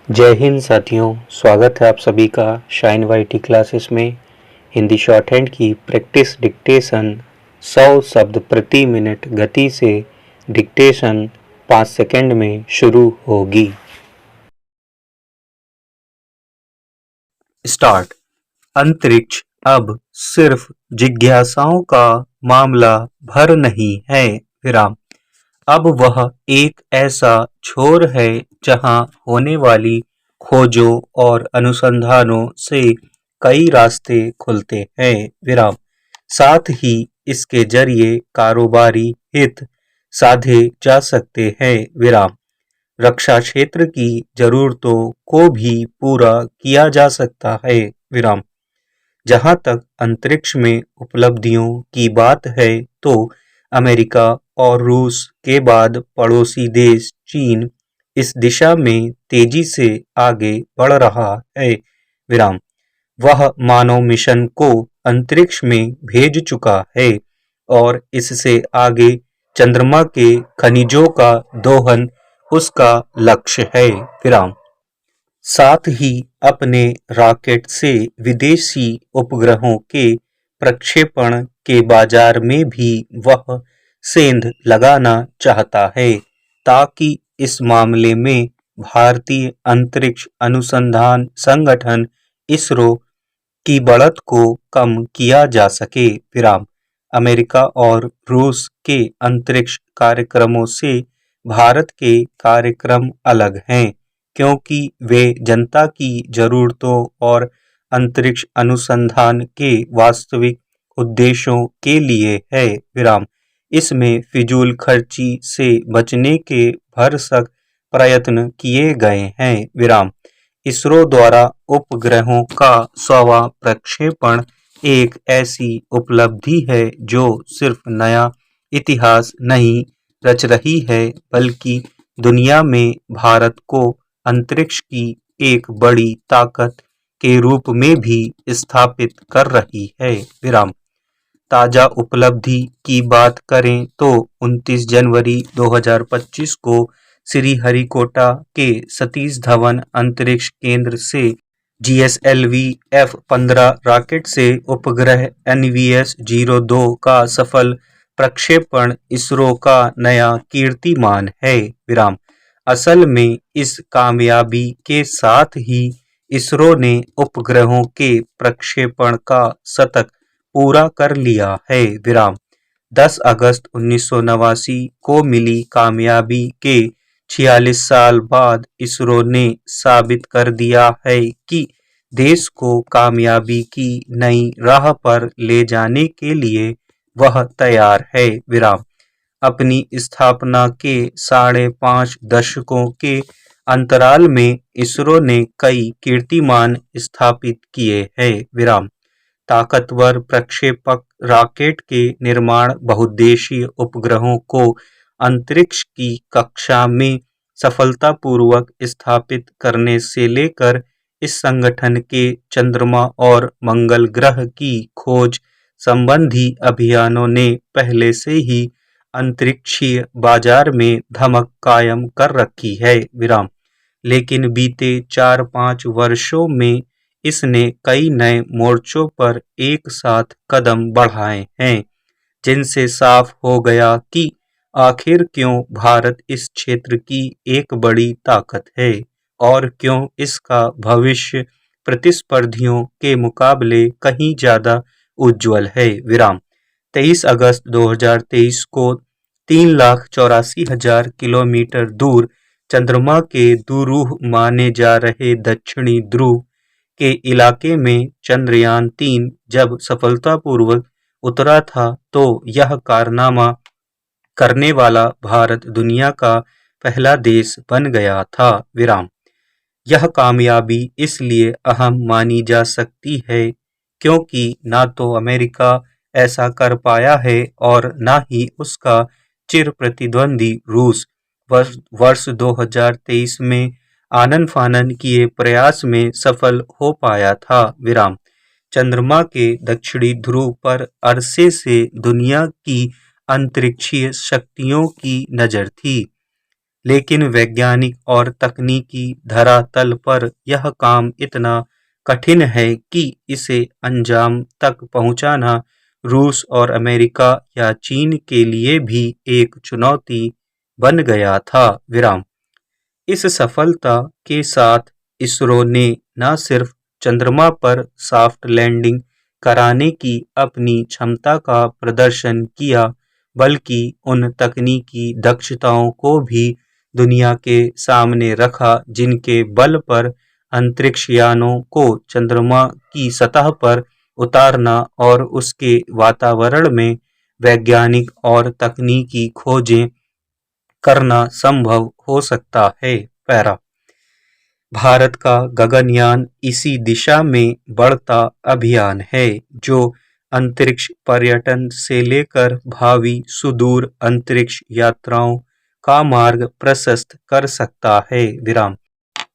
जय हिंद साथियों, स्वागत है आप सभी का शाइन वाईटी क्लासेस में। हिंदी शॉर्ट हैंड की प्रैक्टिस डिक्टेशन 100 शब्द प्रति मिनट गति से डिक्टेशन 5 सेकंड में शुरू होगी। स्टार्ट। अंतरिक्ष अब सिर्फ जिज्ञासाओं का मामला भर नहीं है। विराम। अब वह एक ऐसा छोर है जहां होने वाली खोजों और अनुसंधानों से कई रास्ते खुलते हैं। विराम। साथ ही इसके जरिए कारोबारी हित साधे जा सकते हैं। विराम। रक्षा क्षेत्र की जरूरतों को भी पूरा किया जा सकता है। विराम। जहां तक अंतरिक्ष में उपलब्धियों की बात है तो अमेरिका और रूस के बाद पड़ोसी देश चीन इस दिशा में तेजी से आगे बढ़ रहा है। विराम। वह मानव मिशन को अंतरिक्ष में भेज चुका है और इससे आगे चंद्रमा के खनिजों का दोहन उसका लक्ष्य है। विराम। साथ ही अपने रॉकेट से विदेशी उपग्रहों के प्रक्षेपण के बाजार में भी वह सेंध लगाना चाहता है ताकि इस मामले में भारतीय अंतरिक्ष अनुसंधान संगठन इसरो की बढ़त को कम किया जा सके। विराम। अमेरिका और रूस के अंतरिक्ष कार्यक्रमों से भारत के कार्यक्रम अलग हैं क्योंकि वे जनता की जरूरतों और अंतरिक्ष अनुसंधान के वास्तविक उद्देश्यों के लिए है। विराम। इसमें फिजूल खर्ची से बचने के भरसक प्रयत्न किए गए हैं। विराम। इसरो द्वारा उपग्रहों का 100वां प्रक्षेपण एक ऐसी उपलब्धि है जो सिर्फ नया इतिहास नहीं रच रही है बल्कि दुनिया में भारत को अंतरिक्ष की एक बड़ी ताकत के रूप में भी स्थापित कर रही है। विराम। ताजा उपलब्धि की बात करें तो 29 जनवरी 2025 को श्रीहरिकोटा के सतीश धवन अंतरिक्ष केंद्र से GSLV F-15 रॉकेट से उपग्रह NVS-02 का सफल प्रक्षेपण इसरो का नया कीर्तिमान है। विराम। असल में इस कामयाबी के साथ ही इसरो ने उपग्रहों के प्रक्षेपण का शतक पूरा कर लिया है। विराम। 10 अगस्त 1989 को मिली कामयाबी के 46 साल बाद इसरो ने साबित कर दिया है कि देश को कामयाबी की नई राह पर ले जाने के लिए वह तैयार है। विराम। अपनी स्थापना के 5.5 दशकों के अंतराल में इसरो ने कई कीर्तिमान स्थापित किए हैं। विराम। ताकतवर प्रक्षेपक रॉकेट के निर्माण, बहुउद्देशीय उपग्रहों को अंतरिक्ष की कक्षा में सफलतापूर्वक स्थापित करने से लेकर इस संगठन के चंद्रमा और मंगल ग्रह की खोज संबंधी अभियानों ने पहले से ही अंतरिक्षीय बाजार में धमक कायम कर रखी है। विराम। लेकिन बीते 4-5 वर्षों में इसने कई नए मोर्चों पर एक साथ कदम बढ़ाए हैं जिनसे साफ हो गया कि आखिर क्यों भारत इस क्षेत्र की एक बड़ी ताकत है और क्यों इसका भविष्य प्रतिस्पर्धियों के मुकाबले कहीं ज्यादा उज्जवल है। विराम। 23 अगस्त 2023 को 3,84,000 किलोमीटर दूर चंद्रमा के दूररूह माने जा रहे दक्षिणी ध्रुव के इलाके में चंद्रयान-3 जब सफलतापूर्वक उतरा था तो यह कारनामा करने वाला भारत दुनिया का पहला देश बन गया था। विराम। यह कामयाबी इसलिए अहम मानी जा सकती है क्योंकि ना तो अमेरिका ऐसा कर पाया है और ना ही उसका चिर प्रतिद्वंदी रूस वर्ष 2023 में आनन फानन किए प्रयास में सफल हो पाया था। विराम। चंद्रमा के दक्षिणी ध्रुव पर अरसे से दुनिया की अंतरिक्षीय शक्तियों की नजर थी, लेकिन वैज्ञानिक और तकनीकी धरातल पर यह काम इतना कठिन है कि इसे अंजाम तक पहुंचाना रूस और अमेरिका या चीन के लिए भी एक चुनौती बन गया था। विराम। इस सफलता के साथ इसरो ने न सिर्फ चंद्रमा पर सॉफ्ट लैंडिंग कराने की अपनी क्षमता का प्रदर्शन किया, बल्कि उन तकनीकी दक्षताओं को भी दुनिया के सामने रखा जिनके बल पर अंतरिक्ष यानों को चंद्रमा की सतह पर उतारना और उसके वातावरण में वैज्ञानिक और तकनीकी खोजें करना संभव हो सकता है। पैरा। भारत का गगनयान इसी दिशा में बढ़ता अभियान है, जो अंतरिक्ष पर्यटन से लेकर भावी सुदूर अंतरिक्ष यात्राओं का मार्ग प्रशस्त कर सकता है। विराम।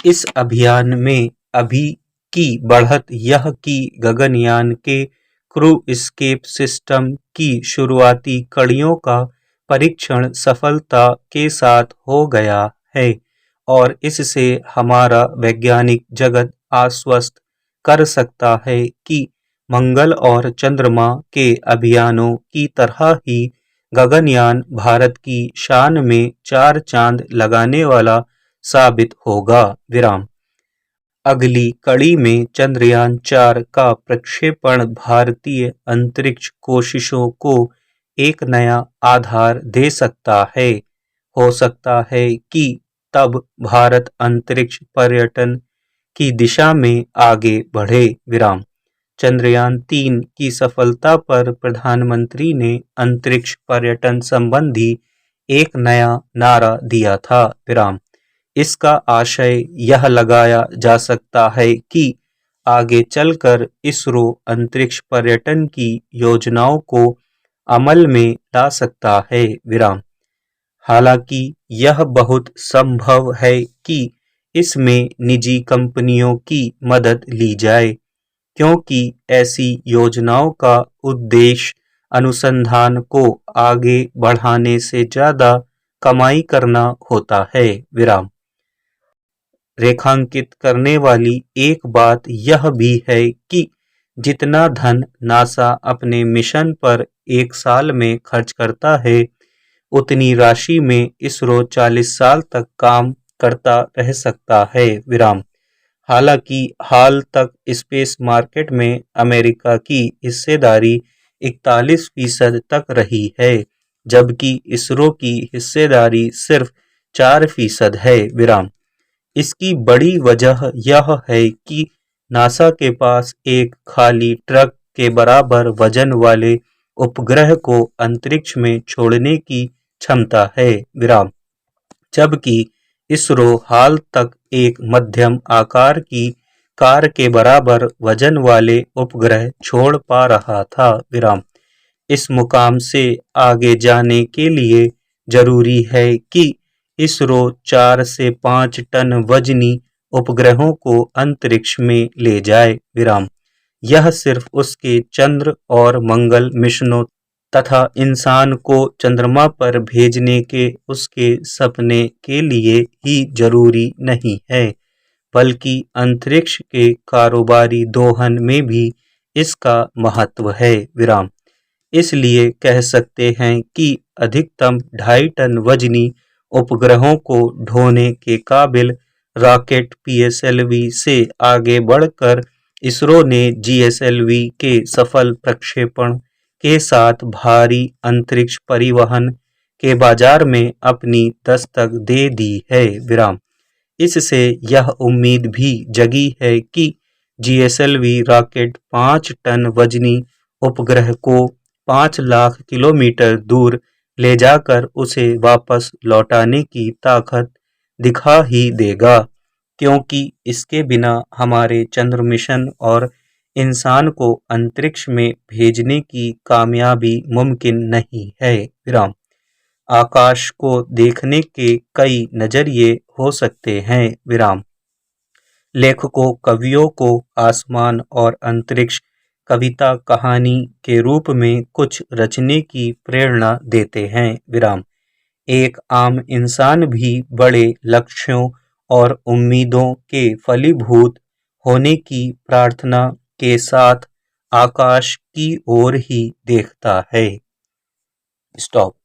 इस अभियान में अभी की बढ़त यह कि गगनयान के क्रू एस्केप सिस्टम की शुरुआती कड़ियों का परीक्षण सफलता के साथ हो गया है और इससे हमारा वैज्ञानिक जगत आश्वस्त कर सकता है कि मंगल और चंद्रमा के अभियानों की तरह ही गगनयान भारत की शान में 4 चांद लगाने वाला साबित होगा। विराम। अगली कड़ी में चंद्रयान-4 का प्रक्षेपण भारतीय अंतरिक्ष कोशिशों को एक नया आधार दे सकता है। हो सकता है कि तब भारत अंतरिक्ष पर्यटन की दिशा में आगे बढ़े। विराम। चंद्रयान-3 की सफलता पर प्रधानमंत्री ने अंतरिक्ष पर्यटन संबंधी एक नया नारा दिया था। विराम। इसका आशय यह लगाया जा सकता है कि आगे चलकर इसरो अंतरिक्ष पर्यटन की योजनाओं को अमल में ला सकता है। विराम। हालांकि यह बहुत संभव है कि इसमें निजी कंपनियों की मदद ली जाए, क्योंकि ऐसी योजनाओं का उद्देश्य अनुसंधान को आगे बढ़ाने से ज्यादा कमाई करना होता है। विराम। रेखांकित करने वाली एक बात यह भी है कि जितना धन नासा अपने मिशन पर एक साल में खर्च करता है, उतनी राशि में इसरो 40 साल तक काम करता रह सकता है। विराम। हालांकि हाल तक स्पेस मार्केट में अमेरिका की हिस्सेदारी 41% तक रही है, जबकि इसरो की हिस्सेदारी सिर्फ 4% है। विराम। इसकी बड़ी वजह यह है कि नासा के पास एक खाली ट्रक के बराबर वजन वाले उपग्रह को अंतरिक्ष में छोड़ने की क्षमता है। विराम। जबकि इसरो हाल तक एक मध्यम आकार की कार के बराबर वजन वाले उपग्रह छोड़ पा रहा था। विराम। इस मुकाम से आगे जाने के लिए जरूरी है कि इसरो 4 से 5 टन वजनी उपग्रहों को अंतरिक्ष में ले जाए। विराम। यह सिर्फ उसके चंद्र और मंगल मिशनों तथा इंसान को चंद्रमा पर भेजने के उसके सपने के लिए ही जरूरी नहीं है, बल्कि अंतरिक्ष के कारोबारी दोहन में भी इसका महत्व है। विराम। इसलिए कह सकते हैं कि अधिकतम 2.5 टन वजनी उपग्रहों को ढोने के काबिल रॉकेट पीएसएलवी से आगे बढ़कर इसरो ने जीएसएलवी के सफल प्रक्षेपण के साथ भारी अंतरिक्ष परिवहन के बाजार में अपनी दस्तक दे दी है। विराम। इससे यह उम्मीद भी जगी है कि जीएसएलवी रॉकेट 5 टन वजनी उपग्रह को 5 लाख किलोमीटर दूर ले जाकर उसे वापस लौटाने की ताकत दिखा ही देगा, क्योंकि इसके बिना हमारे चंद्र मिशन और इंसान को अंतरिक्ष में भेजने की कामयाबी मुमकिन नहीं है। विराम। आकाश को देखने के कई नजरिए हो सकते हैं। विराम। लेखकों कवियों को आसमान और अंतरिक्ष कविता कहानी के रूप में कुछ रचने की प्रेरणा देते हैं। विराम। एक आम इंसान भी बड़े लक्ष्यों और उम्मीदों के फलीभूत होने की प्रार्थना के साथ आकाश की ओर ही देखता है। स्टॉप।